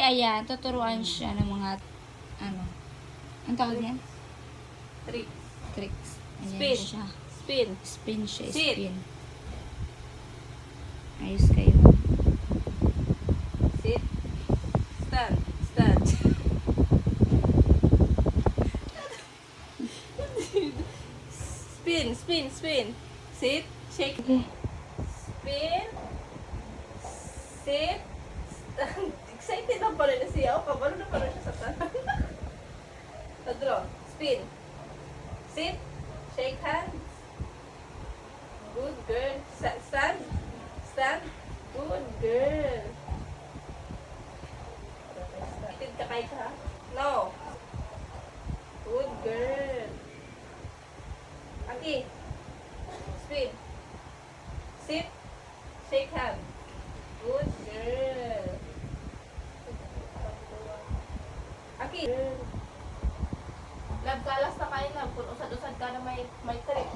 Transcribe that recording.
ayan, tuturuan siya ng mga, ano, ang tawag yan? Tricks. Tricks. Ayan Spin. siya. Spin. Spin siya, Sit. spin. Ayos kayo. Sit. Stand. Stand. Spin. Spin. Spin. Sit. Shake. Okay. Spin. Sit. Stand. Excited na pala na siya. O, kabalo na pala siya sa tanan. Draw. Spin. Sit. Shake hands. Good girl. Stand. Stand. Good girl. Excited ka kahit ha? No. Good girl. Aki. Spin. Sit. Shake hand. Good girl. Aki. Lab kalas na kayo na. Kung usad-usad ka na may trick.